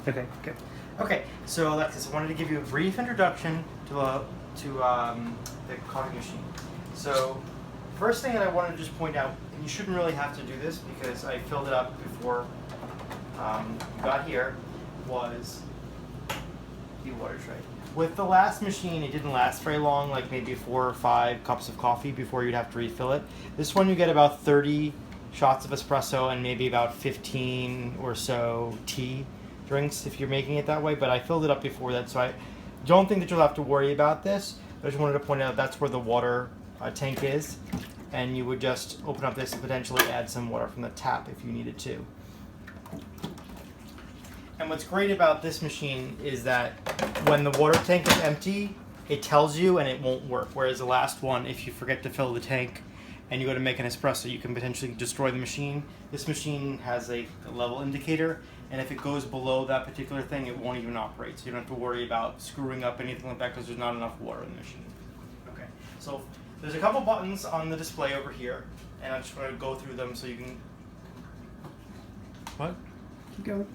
Okay, good. Okay, so Alexis, I wanted to give you a brief introduction to the coffee machine. So, first thing that I wanted to just point out, and you shouldn't really have to do this because I filled it up before you got here, was the water tray. With the last machine, it didn't last very long, like maybe 4 or 5 cups of coffee before you'd have to refill it. This one you get about 30 shots of espresso and maybe about 15 or so tea drinks if you're making it that way, but I filled it up before that, so I don't think that you'll have to worry about this. I just wanted to point out that's where the water tank is, and you would just open up this and potentially add some water from the tap if you needed to. And what's great about this machine is that when the water tank is empty, it tells you and it won't work, whereas the last one, if you forget to fill the tank and you go to make an espresso, you can potentially destroy the machine. This machine has a level indicator, and if it goes below that particular thing, it won't even operate. So you don't have to worry about screwing up anything like that because there's not enough water in the machine. Okay, so there's a couple buttons on the display over here, and I'm just going to go through them so you can... What? Keep going.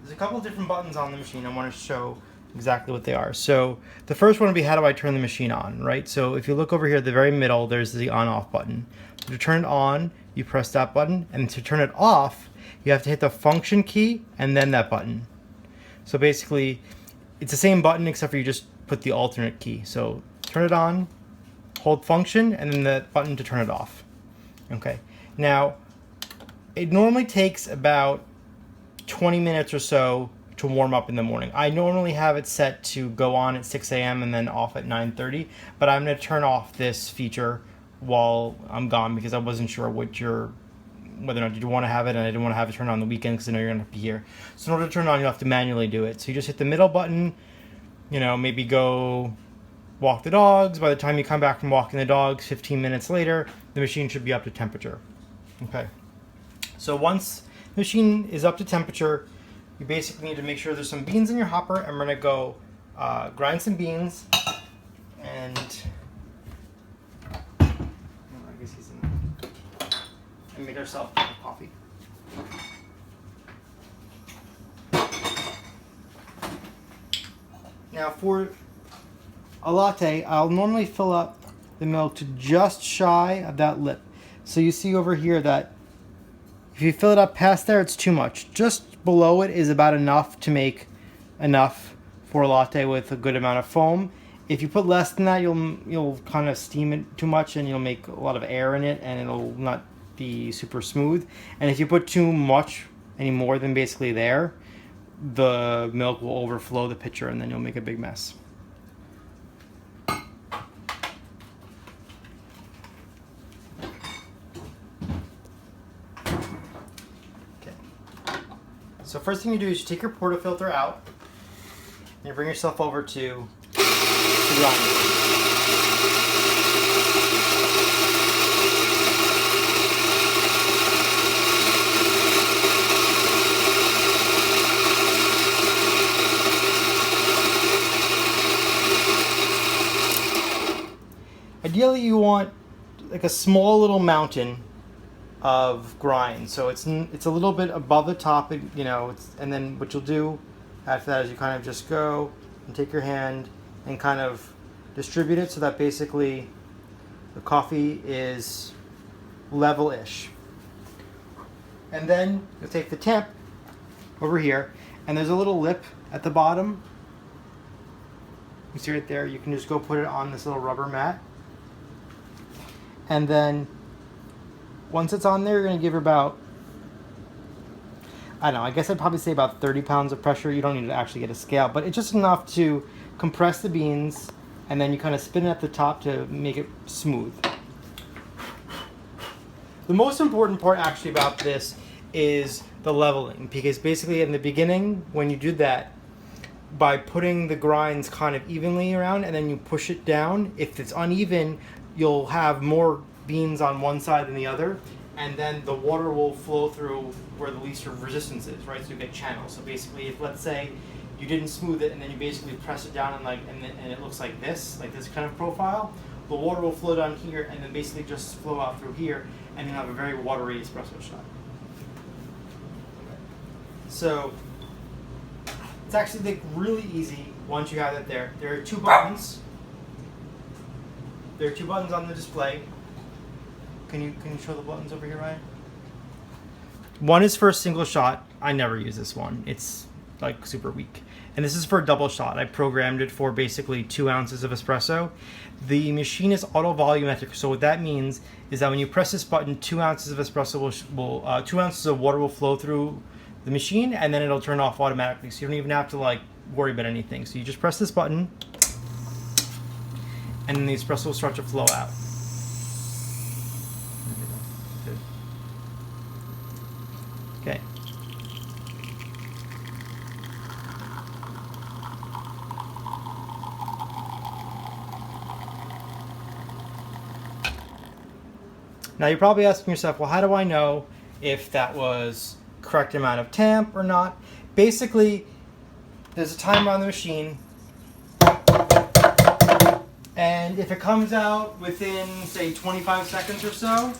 There's a couple of different buttons on the machine. I want to show exactly what they are. So the first one would be, how do I turn the machine on, right? So if you look over here at the very middle, there's the on-off button. So to turn it on, you press that button, and to turn it off, you have to hit the function key and then that button. So basically, it's the same button except for you just put the alternate key. So turn it on, hold function, and then the button to turn it off. Okay. Now, it normally takes about 20 minutes or so to warm up in the morning. I normally have it set to go on at 6 a.m. and then off at 9:30, but I'm going to turn off this feature while I'm gone because I wasn't sure whether or not you want to have it, and I didn't want to have it turned on the weekend because I know you're going to be here. So in order to turn it on, you have to manually do it. So you just hit the middle button, you know, maybe go walk the dogs. By the time you come back from walking the dogs, 15 minutes later, the machine should be up to temperature. Okay. So once the machine is up to temperature, you basically need to make sure there's some beans in your hopper, and we're going to go grind some beans, and I guess he's in there, and make ourselves a cup of coffee. Now for a latte, I'll normally fill up the milk to just shy of that lip. So you see over here that if you fill it up past there, it's too much. Just below it is about enough to make enough for a latte with a good amount of foam. If you put less than that, you'll kind of steam it too much and you'll make a lot of air in it and it'll not be super smooth. And if you put too much, any more than basically there, the milk will overflow the pitcher and then you'll make a big mess. So first thing you do is you take your portafilter out and you bring yourself over to the grinder. Ideally you want like a small little mountain of grind, so it's a little bit above the top, you know. And then what you'll do after that is you kind of just go and take your hand and kind of distribute it so that basically the coffee is level-ish. And then you'll take the tip over here, and there's a little lip at the bottom. You see right there. You can just go put it on this little rubber mat, and then once it's on there, you're going to give her about, I don't know, I guess I'd probably say about 30 pounds of pressure. You don't need to actually get a scale, but it's just enough to compress the beans, and then you kind of spin it at the top to make it smooth. The most important part actually about this is the leveling, because basically in the beginning, when you do that, by putting the grinds kind of evenly around and then you push it down, if it's uneven, you'll have more beans on one side than the other, and then the water will flow through where the least of resistance is, right? So you get channels. So basically, if let's say you didn't smooth it and then you basically press it down and it looks like this kind of profile, the water will flow down here and then basically just flow out through here, and you'll have a very watery espresso shot. Okay. So It's actually like really easy once you have it there. There are 2 buttons. There are 2 buttons on the display. Can you show the buttons over here, Ryan? One is for a single shot. I never use this one. It's like super weak. And this is for a double shot. I programmed it for basically 2 ounces of espresso. The machine is auto volumetric, so what that means is that when you press this button, 2 ounces of espresso will 2 ounces of water will flow through the machine, and then it'll turn off automatically. So you don't even have to like worry about anything. So you just press this button, and then the espresso will start to flow out. Okay. Now you're probably asking yourself, well, how do I know if that was correct amount of temp or not? Basically, there's a timer on the machine, and if it comes out within, say, 25 seconds or so,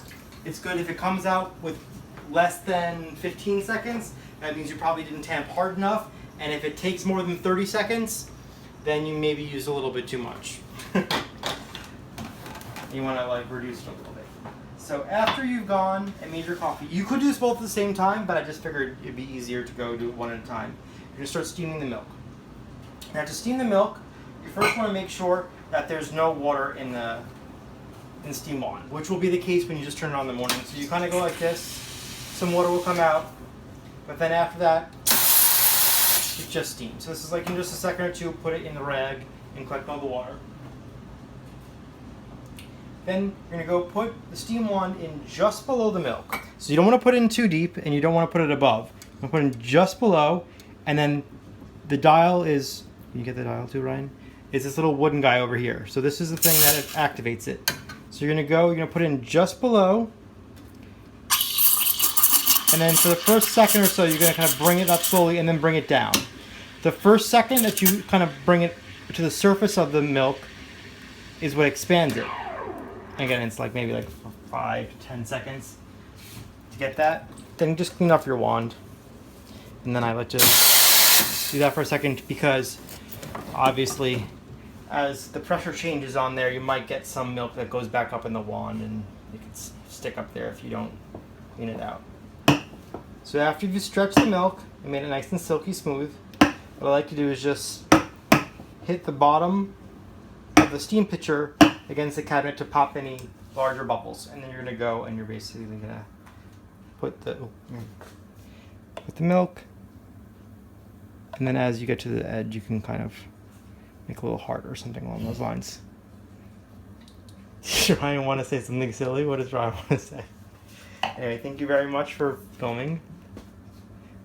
it's good. If it comes out with less than 15 seconds, that means you probably didn't tamp hard enough, and if it takes more than 30 seconds, then you maybe used a little bit too much. You want to like reduce it a little bit. So after you've gone and made your coffee, you could do this both at the same time, but I just figured it'd be easier to go do it one at a time. You're going to start steaming the milk. Now to steam the milk, you first want to make sure that there's no water in the steam wand, which will be the case when you just turn it on in the morning. So you kind of go like this, some water will come out, but then after that, it just steams. So this is like in just a second or two, put it in the rag and collect all the water. Then you're going to go put the steam wand in just below the milk. So you don't want to put it in too deep, and you don't want to put it above. You're going to put it in just below, and then the dial is, can you get the dial too, Ryan? Is this little wooden guy over here. So this is the thing that activates it. So you're going to put it in just below, and then for the first second or so, you're going to kind of bring it up slowly and then bring it down. The first second that you kind of bring it to the surface of the milk is what expands it. Again, it's like maybe like 5 to 10 seconds to get that. Then just clean off your wand. And then I like to do that for a second because obviously as the pressure changes on there, you might get some milk that goes back up in the wand and it can stick up there if you don't clean it out. So after you've stretched the milk and made it nice and silky smooth, what I like to do is just hit the bottom of the steam pitcher against the cabinet to pop any larger bubbles, and then you're going to go and you're basically going to put the milk, and then as you get to the edge you can kind of make a little heart or something along those lines. Does Ryan want to say something silly? What does Ryan want to say? Anyway, thank you very much for filming.